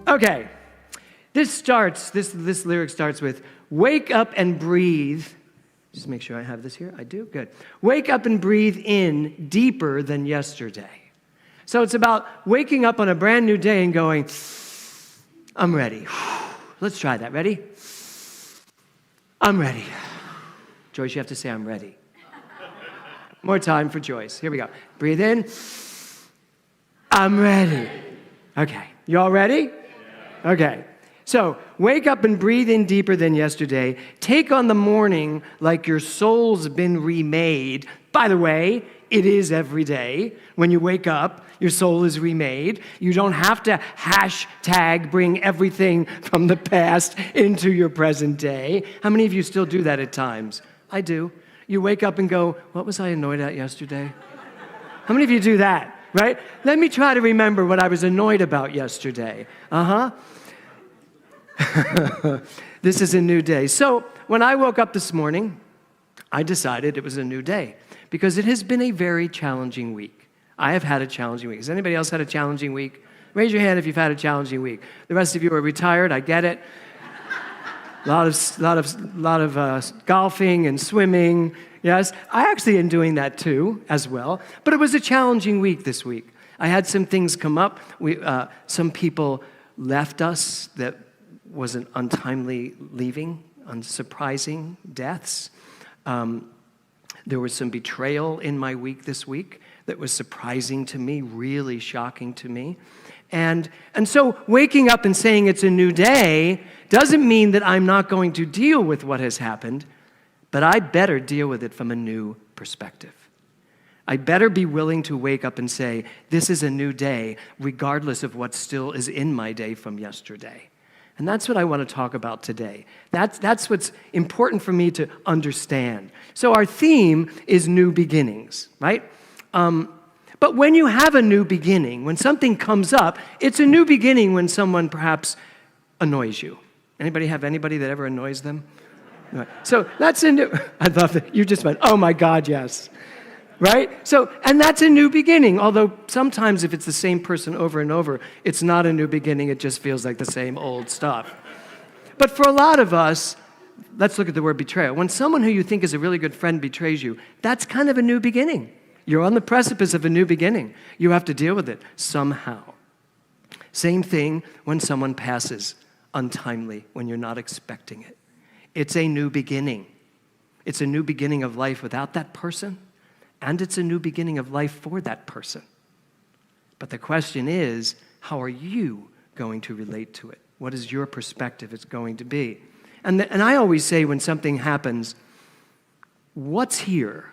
Okay. This lyric starts with, wake up and breathe. Just make sure I have this here. I do? Good. Wake up and breathe in deeper than yesterday. So it's about waking up on a brand new day and going, I'm ready. Let's try that. Ready? I'm ready. Joyce, you have to say, I'm ready. More time for Joyce. Here we go. Breathe in. I'm ready. Okay. You all ready? Okay. So, wake up and breathe in deeper than yesterday. Take on the morning like your soul's been remade. By the way, it is every day. When you wake up, your soul is remade. You don't have to hashtag bring everything from the past into your present day. How many of you still do that at times? I do. You wake up and go, what was I annoyed at yesterday? How many of you do that, right? Let me try to remember what I was annoyed about yesterday. This is a new day. So when I woke up this morning, I decided it was a new day because it has been a very challenging week. I have had a challenging week. Has anybody else had a challenging week? Raise your hand if you've had a challenging week. The rest of you are retired. I get it. A lot of golfing and swimming. Yes, I actually am doing that too as well. But it was a challenging week this week. I had some things come up. Some people left us that was an untimely leaving, unsurprising deaths. There was some betrayal in my week this week that was surprising to me, really shocking to me. And so waking up and saying it's a new day doesn't mean that I'm not going to deal with what has happened, but I better deal with it from a new perspective. I better be willing to wake up and say, this is a new day, regardless of what still is in my day from yesterday. And that's what I want to talk about today. That's what's important for me to understand. So our theme is new beginnings, right? But when you have a new beginning, when something comes up, it's a new beginning when someone perhaps annoys you. Anybody have anybody that ever annoys them? Right. So that's a new, I love it. You just went, oh my God, yes. Right? So, and that's a new beginning, although sometimes if it's the same person over and over, it's not a new beginning, it just feels like the same old stuff. But for a lot of us, let's look at the word betrayal. When someone who you think is a really good friend betrays you, that's kind of a new beginning. You're on the precipice of a new beginning. You have to deal with it somehow. Same thing when someone passes untimely, when you're not expecting it. It's a new beginning. It's a new beginning of life without that person. And it's a new beginning of life for that person. But the question is, how are you going to relate to it? What is your perspective it's going to be? And I always say when something happens, what's here?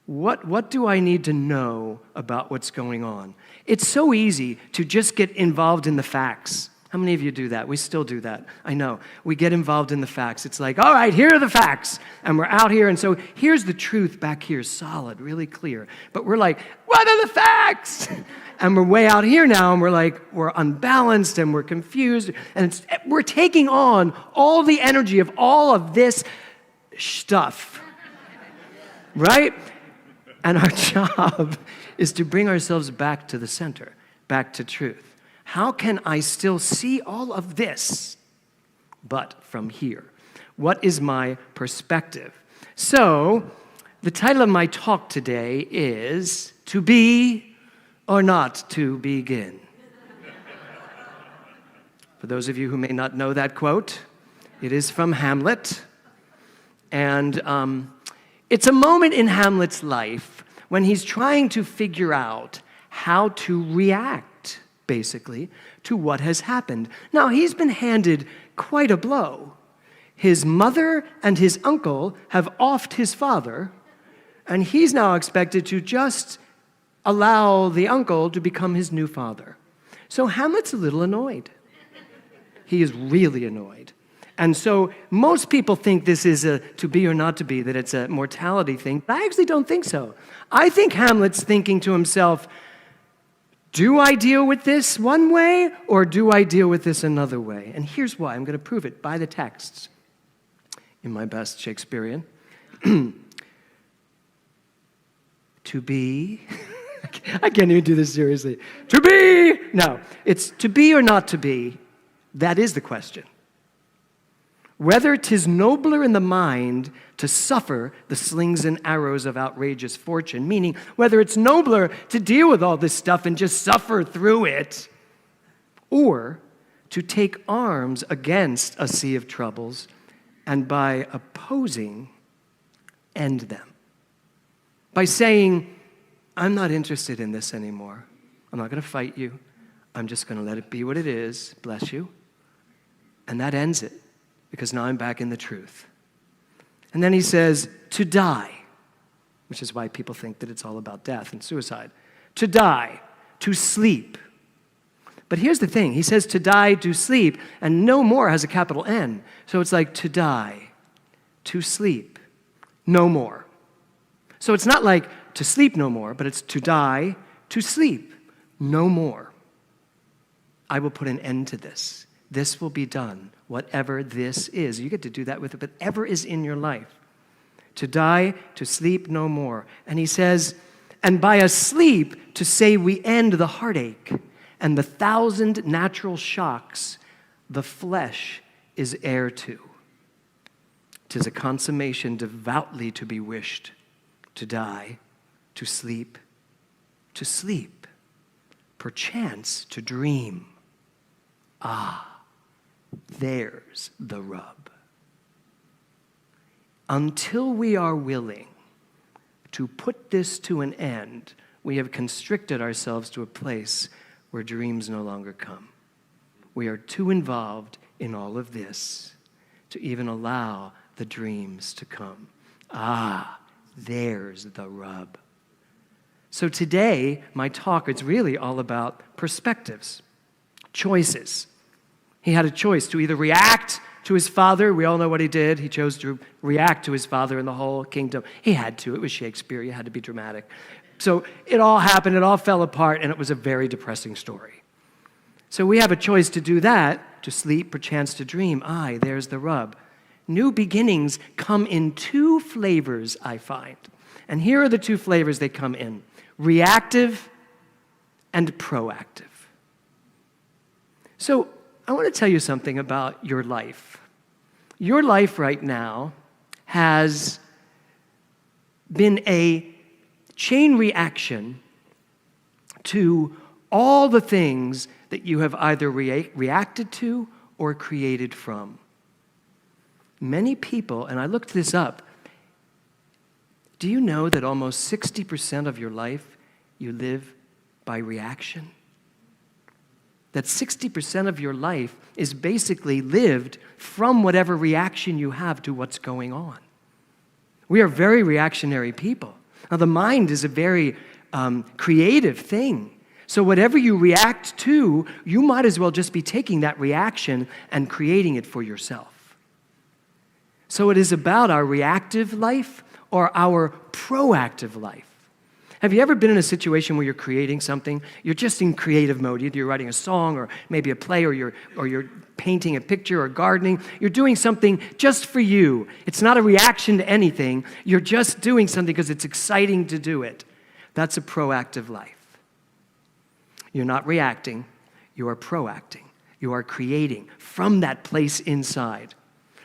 What do I need to know about what's going on? It's so easy to just get involved in the facts. How many of you do that? We still do that. I know. We get involved in the facts. It's like, all right, here are the facts. And we're out here. And so here's the truth back here, solid, really clear. But we're like, what are the facts? And we're way out here now. And we're like, we're unbalanced and we're confused. And we're taking on all the energy of all of this stuff. Right? And our job is to bring ourselves back to the center, back to truth. How can I still see all of this, but from here? What is my perspective? So, the title of my talk today is To Be or Not to Begin. For those of you who may not know that quote, it is from Hamlet. And it's a moment in Hamlet's life when he's trying to figure out how to react, basically, to what has happened. Now, he's been handed quite a blow. His mother and his uncle have offed his father, and he's now expected to just allow the uncle to become his new father. So Hamlet's a little annoyed. He is really annoyed. And so most people think this is a to be or not to be, that it's a mortality thing. But I actually don't think so. I think Hamlet's thinking to himself, do I deal with this one way or do I deal with this another way? And here's why. I'm going to prove it by the texts in my best Shakespearean. To be, I can't even do this seriously. To be, no, it's to be or not to be. That is the question. Whether 'tis nobler in the mind to suffer the slings and arrows of outrageous fortune, meaning whether it's nobler to deal with all this stuff and just suffer through it, or to take arms against a sea of troubles and by opposing, end them. By saying, I'm not interested in this anymore. I'm not going to fight you. I'm just going to let it be what it is. Bless you. And that ends it, because now I'm back in the truth. And then he says, to die, which is why people think that it's all about death and suicide. To die, to sleep. But here's the thing. He says to die, to sleep, and no more has a capital N. So it's like to die, to sleep, no more. So it's not like to sleep no more, but it's to die, to sleep, no more. I will put an end to this. This will be done, whatever this is. You get to do that with whatever is in your life. To die, to sleep no more. And he says, and by a sleep, to say we end the heartache and the 1,000 natural shocks the flesh is heir to. 'Tis a consummation devoutly to be wished, to die, to sleep, perchance to dream. Ah, there's the rub. Until we are willing to put this to an end, we have constricted ourselves to a place where dreams no longer come. We are too involved in all of this to even allow the dreams to come. Ah, there's the rub. So today, my talk is really all about perspectives, choices. He had a choice to either react to his father. We all know what he did. He chose to react to his father and the whole kingdom. He had to. It was Shakespeare. You had to be dramatic. So it all happened. It all fell apart, and it was a very depressing story. So we have a choice to do that, to sleep, perchance to dream. Aye, there's the rub. New beginnings come in two flavors, I find. And here are the two flavors they come in: reactive and proactive. So I want to tell you something about your life. Your life right now has been a chain reaction to all the things that you have either reacted to or created from. Many people, and I looked this up, do you know that almost 60% of your life you live by reaction? That 60% of your life is basically lived from whatever reaction you have to what's going on. We are very reactionary people. Now, the mind is a very creative thing. So whatever you react to, you might as well just be taking that reaction and creating it for yourself. So it is about our reactive life or our proactive life. Have you ever been in a situation where you're creating something? You're just in creative mode. Either you're writing a song or maybe a play, or you're painting a picture or gardening. You're doing something just for you. It's not a reaction to anything. You're just doing something because it's exciting to do it. That's a proactive life. You're not reacting. You are proacting. You are creating from that place inside.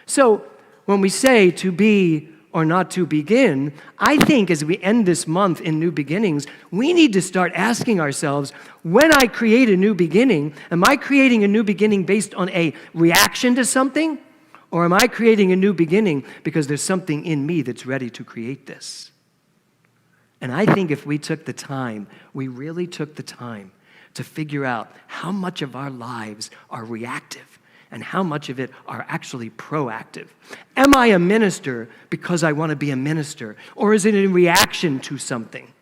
So when we say to be or not to begin, I think as we end this month in New Beginnings, we need to start asking ourselves, when I create a new beginning, am I creating a new beginning based on a reaction to something? Or am I creating a new beginning because there's something in me that's ready to create this? And I think if we took the time, we really took the time to figure out how much of our lives are reactive and how much of it are actually proactive. Am I a minister because I want to be a minister, or is it in reaction to something?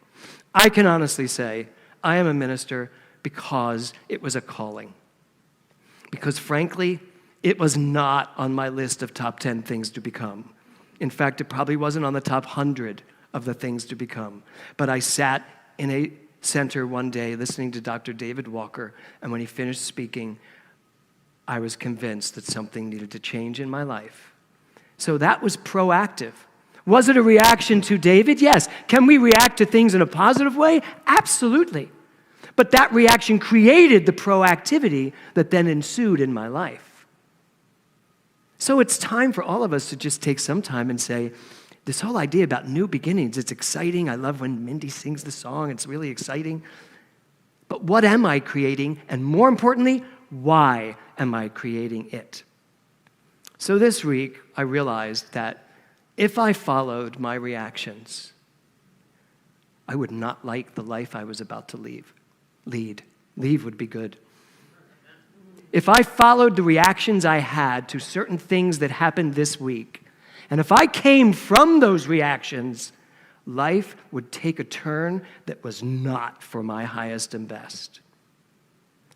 I can honestly say I am a minister because it was a calling. Because frankly, it was not on my list of top 10 things to become. In fact, it probably wasn't on the top 100 of the things to become. But I sat in a center one day listening to Dr. David Walker, and when he finished speaking, I was convinced that something needed to change in my life. So that was proactive. Was it a reaction to David? Yes. Can we react to things in a positive way? Absolutely. But that reaction created the proactivity that then ensued in my life. So it's time for all of us to just take some time and say, this whole idea about new beginnings, it's exciting. I love when Mindy sings the song. It's really exciting. But what am I creating? And more importantly, why am I creating it? So this week, I realized that if I followed my reactions, I would not like the life I was about to lead. Leave would be good. If I followed the reactions I had to certain things that happened this week, and if I came from those reactions, life would take a turn that was not for my highest and best.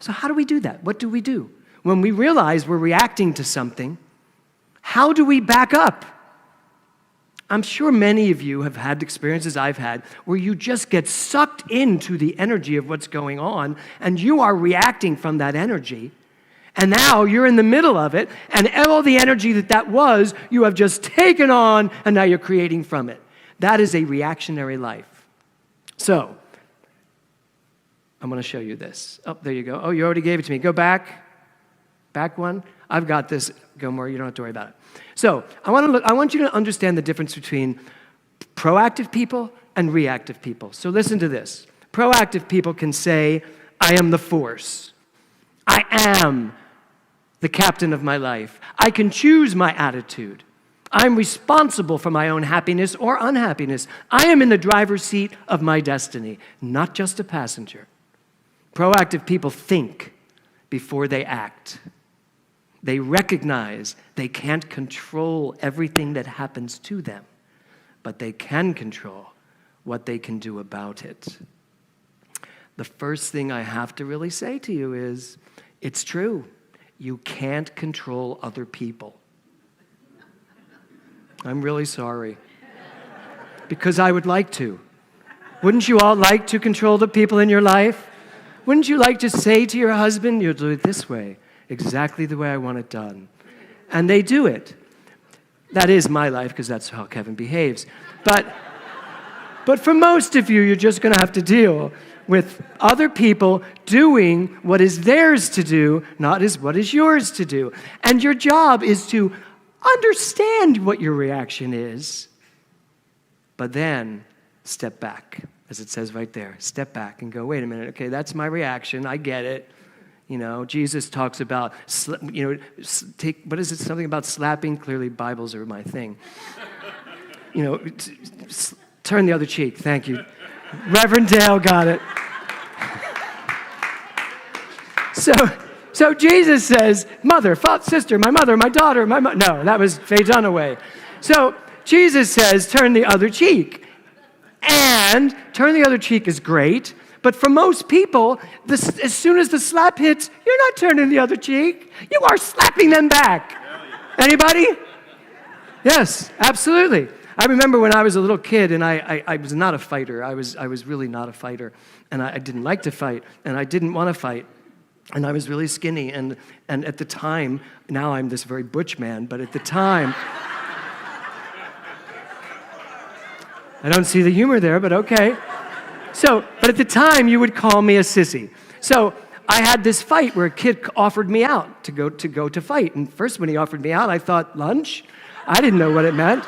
So how do we do that? What do we do? When we realize we're reacting to something, how do we back up? I'm sure many of you have had experiences I've had where you just get sucked into the energy of what's going on, and you are reacting from that energy. And now you're in the middle of it, and all the energy that was, you have just taken on, and now you're creating from it. That is a reactionary life. So, I'm going to show you this. Oh, there you go. Oh, you already gave it to me. Go back. Back one. I've got this. Go more. You don't have to worry about it. So, I want you to understand the difference between proactive people and reactive people. So listen to this. Proactive people can say, I am the force. I am the captain of my life. I can choose my attitude. I'm responsible for my own happiness or unhappiness. I am in the driver's seat of my destiny, not just a passenger. Proactive people think before they act. They recognize they can't control everything that happens to them, but they can control what they can do about it. The first thing I have to really say to you is, it's true. You can't control other people. I'm really sorry. Because I would like to. Wouldn't you all like to control the people in your life? Wouldn't you like to say to your husband, you'll do it this way, exactly the way I want it done? And they do it. That is my life, because that's how Kevin behaves. But for most of you, you're just going to have to deal with other people doing what is theirs to do, not as what is yours to do. And your job is to understand what your reaction is, but then step back, as it says right there. Step back and go, wait a minute, okay, that's my reaction, I get it. You know, Jesus talks about, what is it, something about slapping? Clearly, Bibles are my thing. You know, turn the other cheek, thank you. Reverend Dale got it. So Jesus says, mother, father, sister, my mother, my daughter, no, that was Faye Dunaway. So Jesus says, turn the other cheek. And turn the other cheek is great, but for most people, as soon as the slap hits, you're not turning the other cheek. You are slapping them back. Anybody? Yes, absolutely. I remember when I was a little kid, and I was not a fighter. I was really not a fighter, and I didn't like to fight, and I didn't want to fight, and I was really skinny, and at the time, now I'm this very butch man, but at the time, I don't see the humor there, but okay. But at the time, you would call me a sissy. So I had this fight where a kid offered me out to go to fight, and first when he offered me out, I thought, lunch? I didn't know what it meant.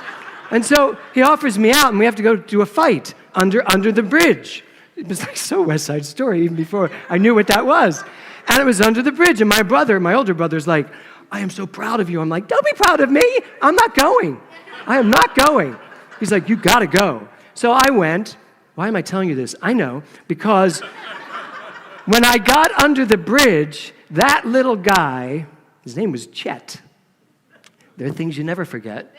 And so he offers me out, and we have to go do a fight under the bridge. It was like so West Side Story, even before I knew what that was. And it was under the bridge, and my older brother's like, I am so proud of you. I'm like, don't be proud of me. I'm not going. I am not going. He's like, you got to go. So I went. Why am I telling you this? I know, because when I got under the bridge, that little guy, his name was Chet. There are things you never forget.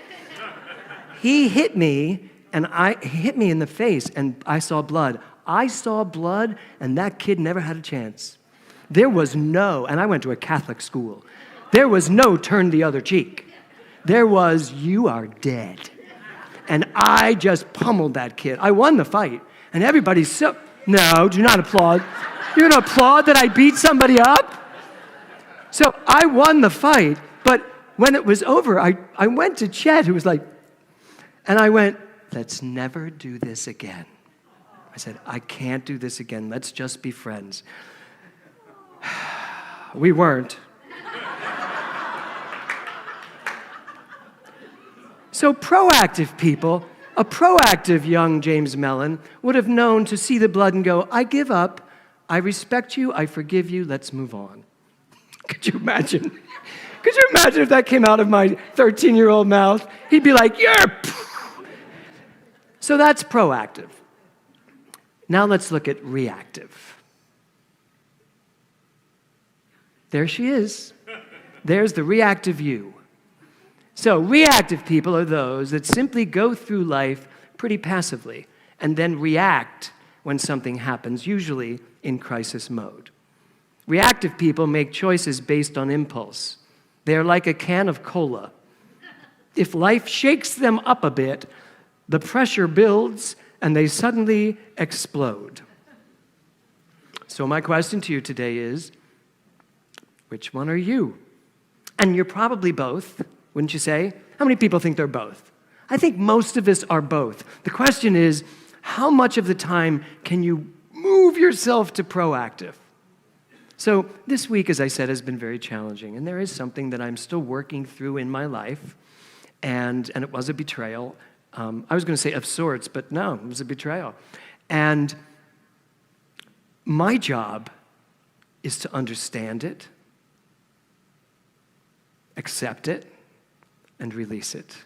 He hit me, and he hit me in the face, and I saw blood. I saw blood, and that kid never had a chance. There was no, and I went to a Catholic school, there was no turn the other cheek. There was, you are dead. And I just pummeled that kid. I won the fight, and everybody's so, no, do not applaud. You're going to applaud that I beat somebody up? So I won the fight, but when it was over, I went to Chet, who was like, and I went, let's never do this again. I said, I can't do this again. Let's just be friends. We weren't. So proactive people, a proactive young James Mellon would have known to see the blood and go, I give up, I respect you, I forgive you, let's move on. Could you imagine? Could you imagine if that came out of my 13-year-old mouth? He'd be like, yeah. So that's proactive. Now let's look at reactive. There she is. There's the reactive you. So reactive people are those that simply go through life pretty passively and then react when something happens, usually in crisis mode. Reactive people make choices based on impulse. They're like a can of cola. If life shakes them up a bit, the pressure builds and they suddenly explode. So my question to you today is, which one are you? And you're probably both, wouldn't you say? How many people think they're both? I think most of us are both. The question is, how much of the time can you move yourself to proactive? So this week, as I said, has been very challenging, and there is something that I'm still working through in my life, and it was a betrayal. I was going to say of sorts, but no, it was a betrayal. And my job is to understand it, accept it, and release it,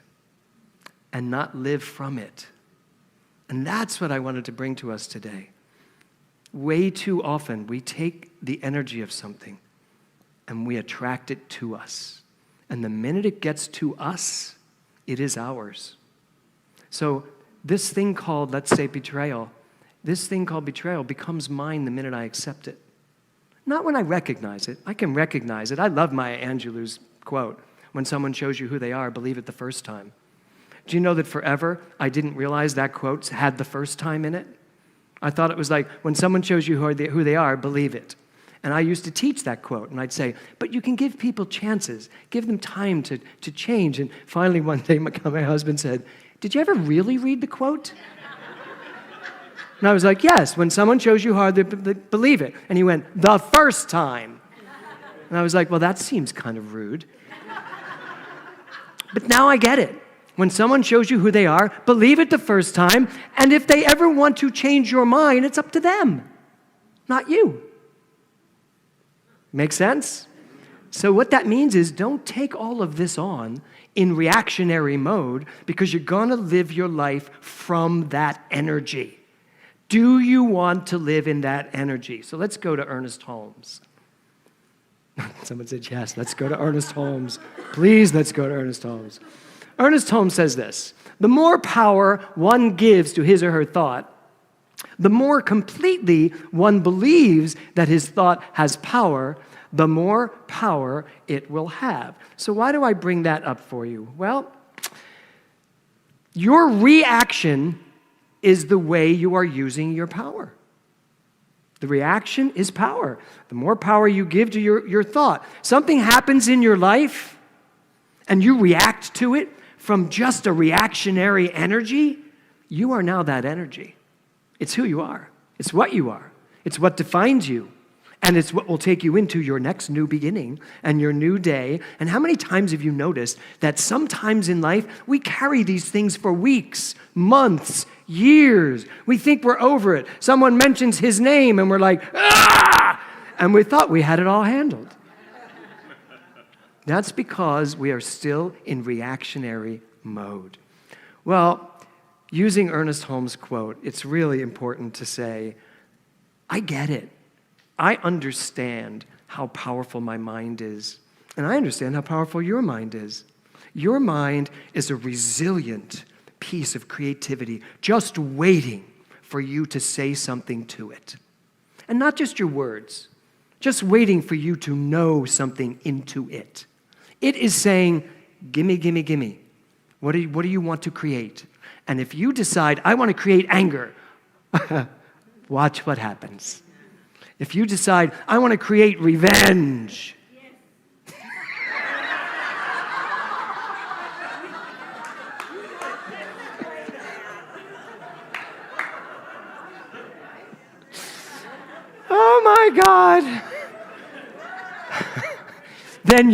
and not live from it. And that's what I wanted to bring to us today. Way too often, we take the energy of something and we attract it to us. And the minute it gets to us, it is ours. So this thing called, let's say, betrayal, this thing called betrayal becomes mine the minute I accept it. Not when I recognize it. I can recognize it. I love Maya Angelou's quote, when someone shows you who they are, believe it the first time. Do you know that forever I didn't realize that quote had the first time in it? I thought it was like, when someone shows you who they are, believe it. And I used to teach that quote, and I'd say, but you can give people chances. Give them time to change. And finally one day my husband said, did you ever really read the quote? And I was like, yes, when someone shows you how they believe it. And he went, the first time. And I was like, well, that seems kind of rude. But now I get it. When someone shows you who they are, believe it the first time, and if they ever want to change your mind, it's up to them, not you. Make sense? So what that means is don't take all of this on in reactionary mode because you're going to live your life from that energy. Do you want to live in that energy? So let's go to Ernest Holmes. Someone said, yes, let's go to Ernest Holmes. Please, let's go to Ernest Holmes. Ernest Holmes says this, the more power one gives to his or her thought, the more completely one believes that his thought has power, the more power it will have. So why do I bring that up for you? Well, your reaction is the way you are using your power. The reaction is power. The more power you give to your thought. Something happens in your life and you react to it from just a reactionary energy, you are now that energy. It's who you are. It's what you are. It's what defines you. And it's what will take you into your next new beginning and your new day. And how many times have you noticed that sometimes in life, we carry these things for weeks, months, years. We think we're over it. Someone mentions his name and we're like, ah! And we thought we had it all handled. That's because we are still in reactionary mode. Well, using Ernest Holmes' quote, it's really important to say, I get it. I understand how powerful my mind is, and I understand how powerful your mind is. Your mind is a resilient piece of creativity, just waiting for you to say something to it. And not just your words, just waiting for you to know something into it. It is saying, gimme, gimme, gimme. What do you want to create? And if you decide, I want to create anger, watch what happens. If you decide, I want to create revenge, my God, then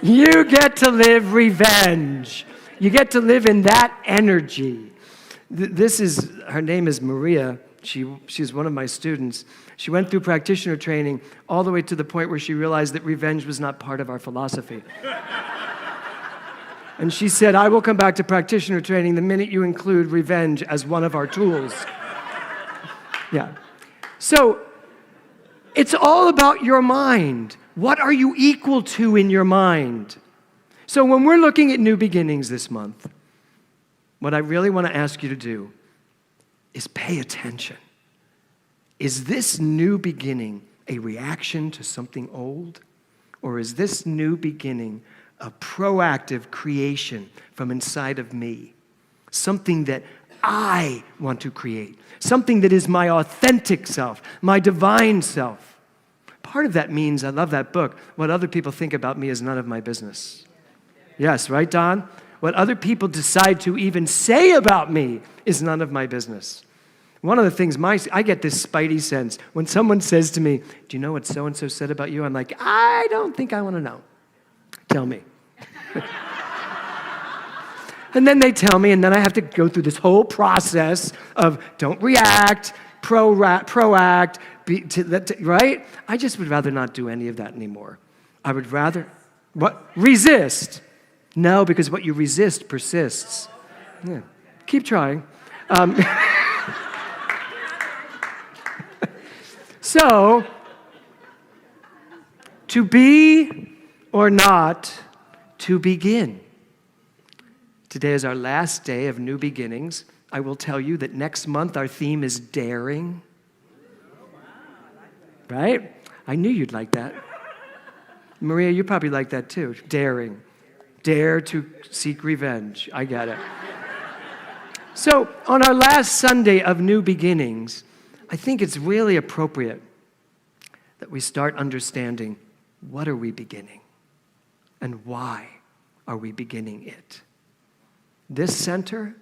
you get to live revenge. You get to live in that energy. Her name is Maria. She's one of my students. She went through practitioner training all the way to the point where she realized that revenge was not part of our philosophy. And she said, I will come back to practitioner training the minute you include revenge as one of our tools. Yeah. So it's all about your mind. What are you equal to in your mind? So when we're looking at new beginnings this month, what I really want to ask you to do is pay attention. Is this new beginning a reaction to something old? Or is this new beginning a proactive creation from inside of me? Something that I want to create. Something that is my authentic self, my divine self. Part of that means, I love that book, what other people think about me is none of my business. Yes, right, Don? What other people decide to even say about me is none of my business. One of the things, I get this spidey sense. When someone says to me, do you know what so-and-so said about you? I'm like, I don't think I want to know. Tell me. And then they tell me, and then I have to go through this whole process of don't react, proact, right? I just would rather not do any of that anymore. I would rather, resist. No, because what you resist persists. Yeah. Keep trying. So, to be or not to begin. Today is our last day of new beginnings. I will tell you that next month our theme is daring. Right? I knew you'd like that. Maria, you probably like that too. Daring. Dare to seek revenge. I get it. So, on our last Sunday of new beginnings, I think it's really appropriate that we start understanding what are we beginning and why are we beginning it. This center,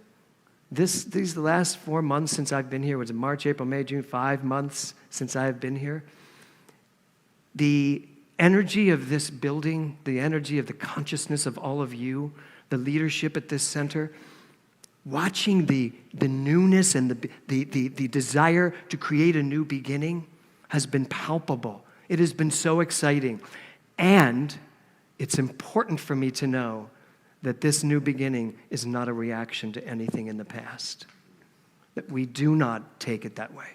these last 4 months since I've been here, was it March, April, May, June, 5 months since I've been here. The energy of this building, the energy of the consciousness of all of you, the leadership at this center, watching the newness and the desire to create a new beginning has been palpable. It has been so exciting. And it's important for me to know that this new beginning is not a reaction to anything in the past. That we do not take it that way.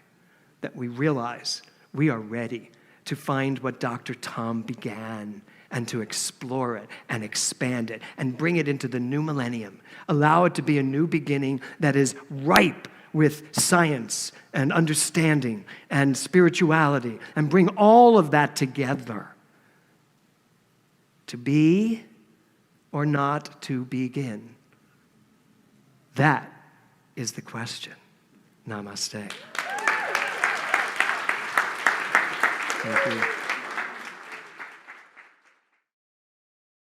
That we realize we are ready to find what Dr. Tom began and to explore it and expand it and bring it into the new millennium. Allow it to be a new beginning that is ripe with science and understanding and spirituality, and bring all of that together. To be or not to begin? That is the question. Namaste. Thank you.